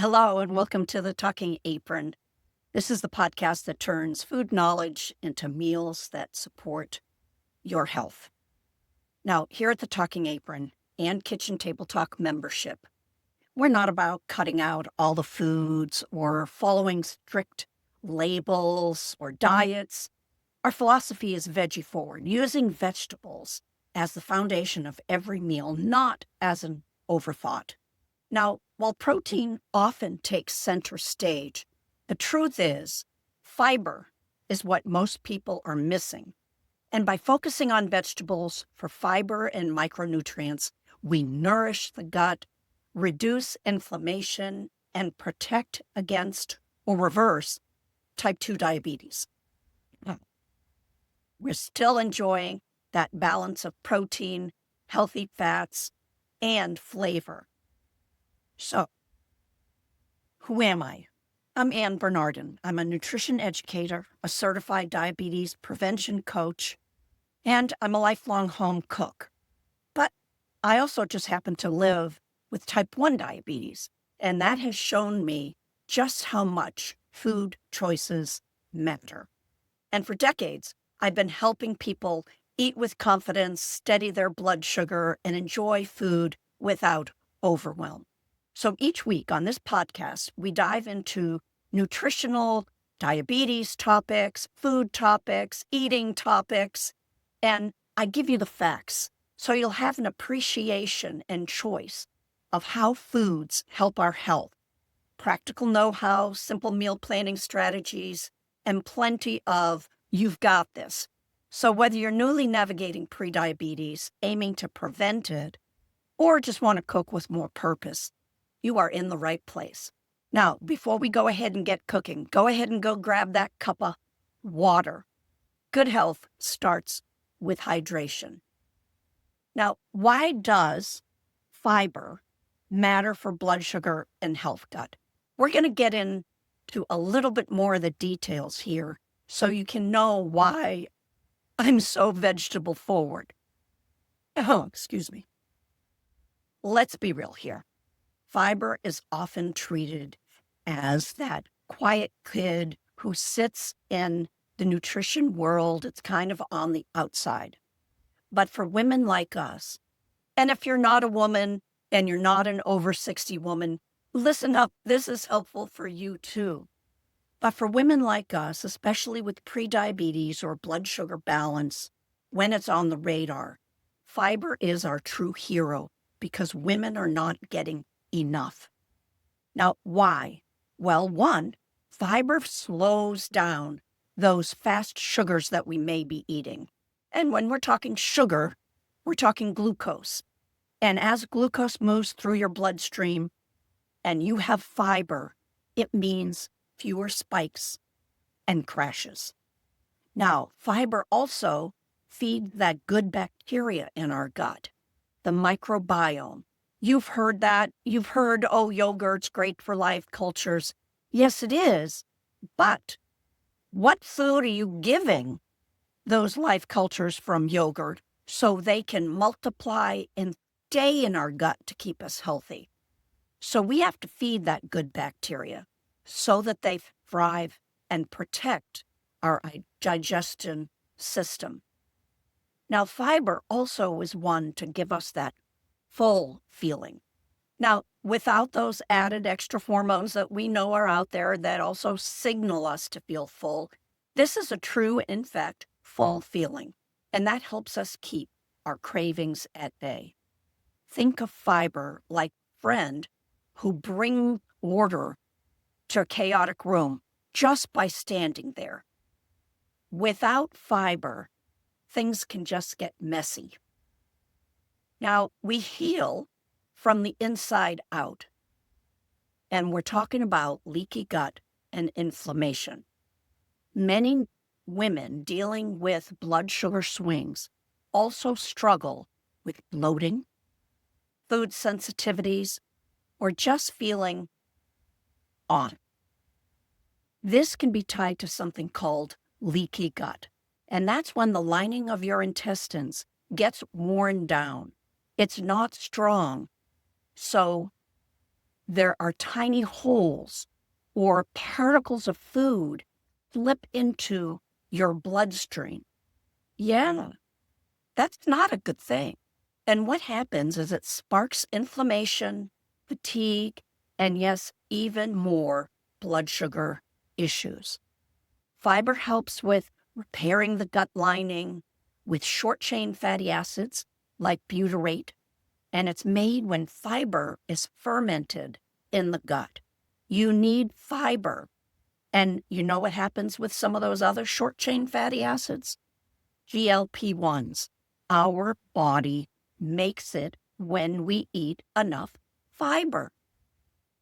Hello, and welcome to the Talking Apron. This is the podcast that turns food knowledge into meals that support your health. Now, here at the Talking Apron and Kitchen Table Talk membership, we're not about cutting out all the foods or following strict labels or diets. Our philosophy is veggie forward, using vegetables as the foundation of every meal, not as an overthought. Now, while protein often takes center stage, the truth is fiber is what most people are missing. And by focusing on vegetables for fiber and micronutrients, we nourish the gut, reduce inflammation, and protect against or reverse type 2 diabetes. We're still enjoying that balance of protein, healthy fats, and flavor. So, who am I? I'm Ann Bernardin. I'm a nutrition educator, a certified diabetes prevention coach, and I'm a lifelong home cook. But I also just happen to live with type 1 diabetes, and that has shown me just how much food choices matter. And for decades, I've been helping people eat with confidence, steady their blood sugar, and enjoy food without overwhelm. So each week on this podcast, we dive into nutritional, diabetes topics, food topics, eating topics, and I give you the facts so you'll have an appreciation and choice of how foods help our health, practical know-how, simple meal planning strategies, and plenty of you've got this. So whether you're newly navigating prediabetes, aiming to prevent it, or just want to cook with more purpose, you are in the right place. Now, before we go ahead and get cooking, go ahead and go grab that cup of water. Good health starts with hydration. Now, why does fiber matter for blood sugar and health gut? We're going to get into a little bit more of the details here so you can know why I'm so vegetable forward. Oh, excuse me. Let's be real here. Fiber is often treated as that quiet kid who sits in the nutrition world. It's kind of on the outside. But for women like us, and if you're not a woman and you're not an over 60 woman, listen up. This is helpful for you too. But for women like us, especially with prediabetes or blood sugar balance, when it's on the radar, fiber is our true hero because women are not getting enough. Now, why? Well, one, fiber slows down those fast sugars that we may be eating. And when we're talking sugar, we're talking glucose. And as glucose moves through your bloodstream and you have fiber, it means fewer spikes and crashes. Now, fiber also feeds that good bacteria in our gut, the microbiome. You've heard that. You've heard, oh, yogurt's great for life cultures. Yes, it is. But what food are you giving those life cultures from yogurt so they can multiply and stay in our gut to keep us healthy? So we have to feed that good bacteria so that they thrive and protect our digestion system. Now, fiber also is one to give us that full feeling. Now, without those added extra hormones that we know are out there that also signal us to feel full, this is a true, in fact, full feeling. And that helps us keep our cravings at bay. Think of fiber like a friend who brings order to a chaotic room just by standing there. Without fiber, things can just get messy. Now, we heal from the inside out, and we're talking about leaky gut and inflammation. Many women dealing with blood sugar swings also struggle with bloating, food sensitivities, or just feeling off. This can be tied to something called leaky gut, and that's when the lining of your intestines gets worn down. It's not strong. So there are tiny holes or particles of food slip into your bloodstream. Yeah, that's not a good thing. And what happens is it sparks inflammation, fatigue, and yes, even more blood sugar issues. Fiber helps with repairing the gut lining with short-chain fatty acids like butyrate, and it's made when fiber is fermented in the gut. You need fiber. And you know what happens with some of those other short-chain fatty acids? GLP-1s. Our body makes it when we eat enough fiber.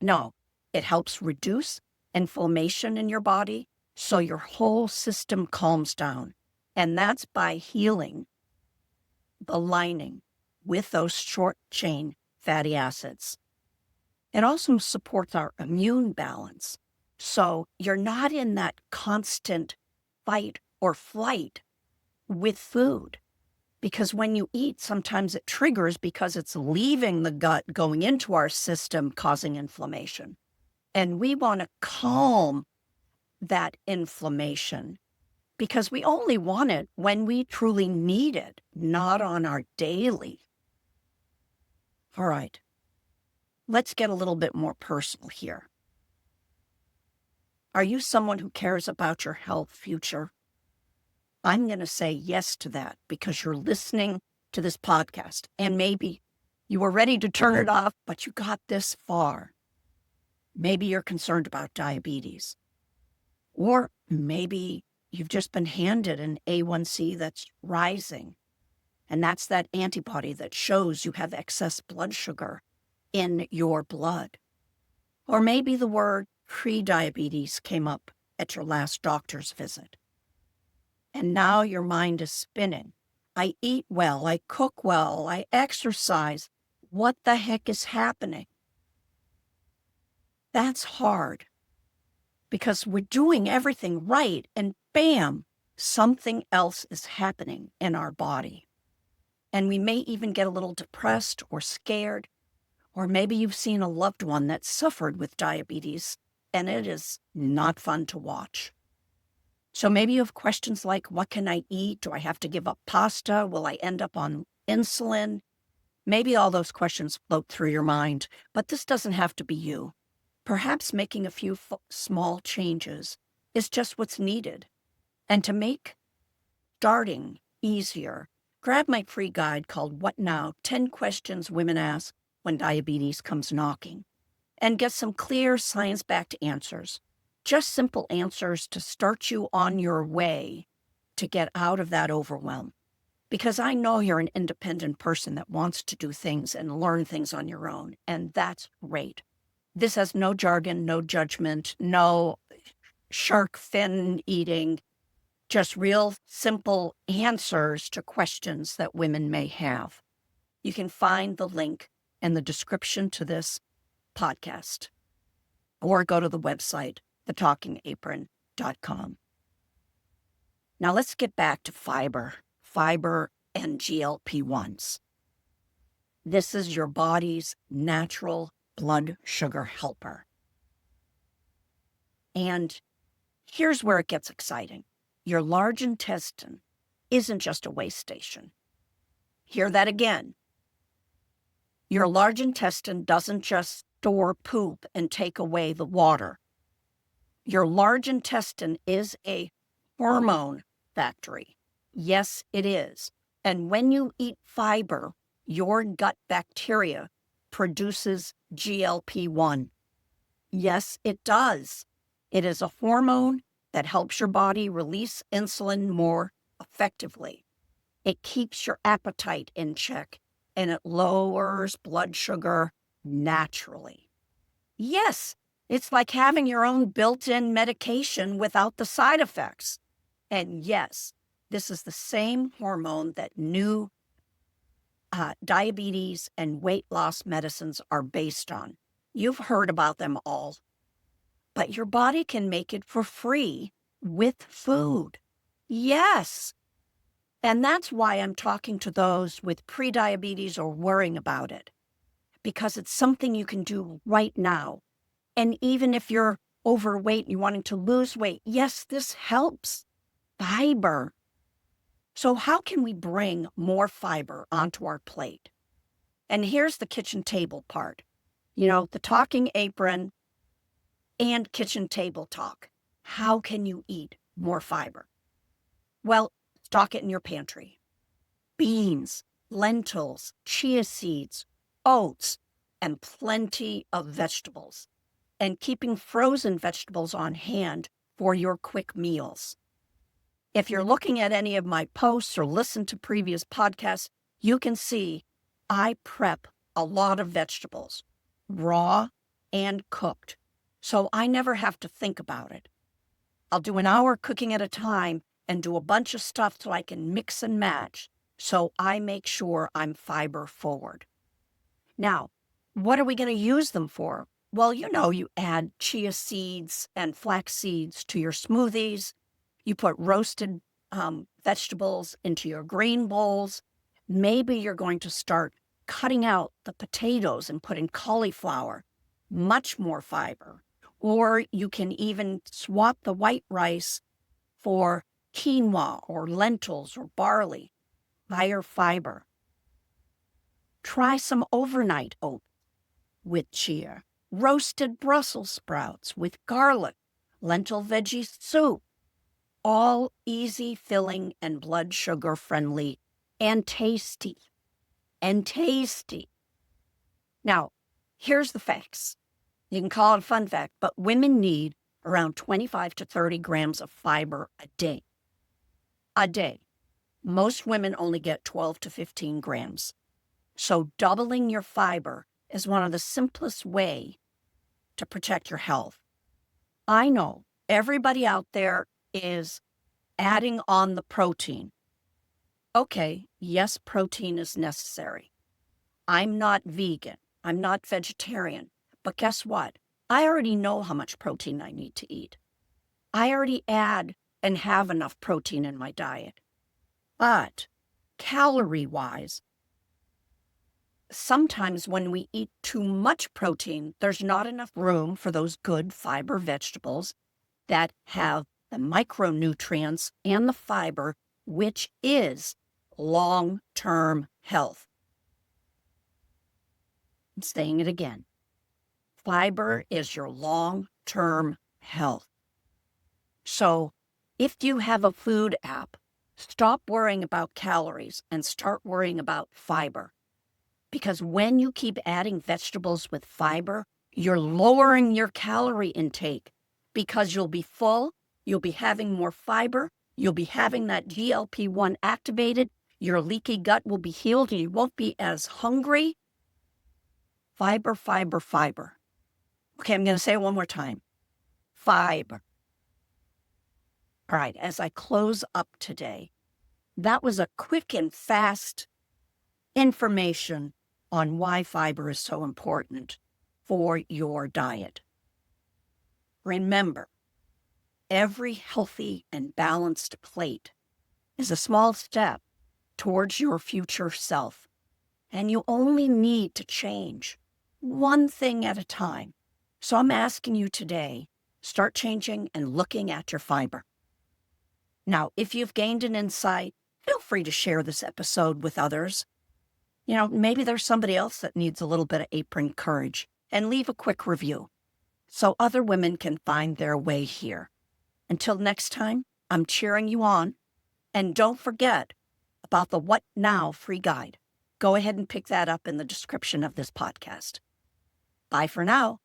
No, it helps reduce inflammation in your body so your whole system calms down. And that's by healing the lining with those short-chain fatty acids. It also supports our immune balance. So you're not in that constant fight or flight with food. Because when you eat, sometimes it triggers because it's leaving the gut, going into our system, causing inflammation. And we want to calm that inflammation because we only want it when we truly need it, not on our daily. All right, let's get a little bit more personal here. Are you someone who cares about your health future? I'm going to say yes to that because you're listening to this podcast and maybe you were ready to turn it off, but you got this far. Maybe you're concerned about diabetes, or maybe you've just been handed an A1C that's rising, and that's that antibody that shows you have excess blood sugar in your blood. Or maybe the word pre-diabetes came up at your last doctor's visit. And now your mind is spinning. I eat well, I cook well, I exercise. What the heck is happening? That's hard because we're doing everything right and bam, something else is happening in our body. And we may even get a little depressed or scared, or maybe you've seen a loved one that suffered with diabetes and it is not fun to watch. So maybe you have questions like, what can I eat? Do I have to give up pasta? Will I end up on insulin? Maybe all those questions float through your mind, but this doesn't have to be you. Perhaps making a few small changes is just what's needed. And to make starting easier, grab my free guide called What Now? 10 Questions Women Ask When Diabetes Comes Knocking, and get some clear science-backed answers. Just simple answers to start you on your way to get out of that overwhelm. Because I know you're an independent person that wants to do things and learn things on your own, and that's great. This has no jargon, no judgment, no shark fin eating, just real simple answers to questions that women may have. You can find the link in the description to this podcast or go to the website, thetalkingapron.com. Now let's get back to fiber and GLP-1s. This is your body's natural blood sugar helper. And here's where it gets exciting. Your large intestine isn't just a waste station. Hear that again. Your large intestine doesn't just store poop and take away the water. Your large intestine is a hormone factory. Yes, it is. And when you eat fiber, your gut bacteria produces GLP-1. Yes, it does. It is a hormone that helps your body release insulin more effectively. It keeps your appetite in check, and it lowers blood sugar naturally. Yes, it's like having your own built-in medication without the side effects. And yes, this is the same hormone that new diabetes and weight loss medicines are based on. You've heard about them all. But your body can make it for free with food. Yes. And that's why I'm talking to those with prediabetes or worrying about it. because it's something you can do right now. And even if you're overweight and you're wanting to lose weight, yes, this helps. Fiber. So how can we bring more fiber onto our plate? And here's the kitchen table part. The Talking Apron and kitchen table talk. How can you eat more fiber? Well, stock it in your pantry. Beans, lentils, chia seeds, oats, and plenty of vegetables. And keeping frozen vegetables on hand for your quick meals. If you're looking at any of my posts or listen to previous podcasts, you can see I prep a lot of vegetables, raw and cooked, so I never have to think about it. I'll do an hour cooking at a time and do a bunch of stuff so I can mix and match, so I make sure I'm fiber forward. Now, what are we going to use them for? Well, you add chia seeds and flax seeds to your smoothies. You put roasted vegetables into your green bowls. Maybe you're going to start cutting out the potatoes and putting cauliflower, much more fiber. Or you can even swap the white rice for quinoa or lentils or barley, higher fiber. Try some overnight oats with chia, roasted Brussels sprouts with garlic, lentil veggie soup, all easy filling and blood sugar friendly and tasty. Now, here's the facts. You can call it a fun fact, but women need around 25 to 30 grams of fiber a day. A day. Most women only get 12 to 15 grams. So doubling your fiber is one of the simplest way to protect your health. I know everybody out there is adding on the protein. Okay, yes, protein is necessary. I'm not vegan. I'm not vegetarian. But guess what? I already know how much protein I need to eat. I already add and have enough protein in my diet. But calorie-wise, sometimes when we eat too much protein, there's not enough room for those good fiber vegetables that have the micronutrients and the fiber, which is long-term health. I'm saying it again. Fiber is your long-term health. So if you have a food app, stop worrying about calories and start worrying about fiber. Because when you keep adding vegetables with fiber, you're lowering your calorie intake because you'll be full, you'll be having more fiber, you'll be having that GLP-1 activated, your leaky gut will be healed, and you won't be as hungry. Fiber, fiber, fiber. Okay, I'm going to say it one more time. Fiber. All right, as I close up today, that was a quick and fast information on why fiber is so important for your diet. Remember, every healthy and balanced plate is a small step towards your future self, and you only need to change one thing at a time. So I'm asking you today, start changing and looking at your fiber. Now, if you've gained an insight, feel free to share this episode with others. Maybe there's somebody else that needs a little bit of apron courage, and leave a quick review so other women can find their way here. Until next time, I'm cheering you on. And don't forget about the What Now free guide. Go ahead and pick that up in the description of this podcast. Bye for now.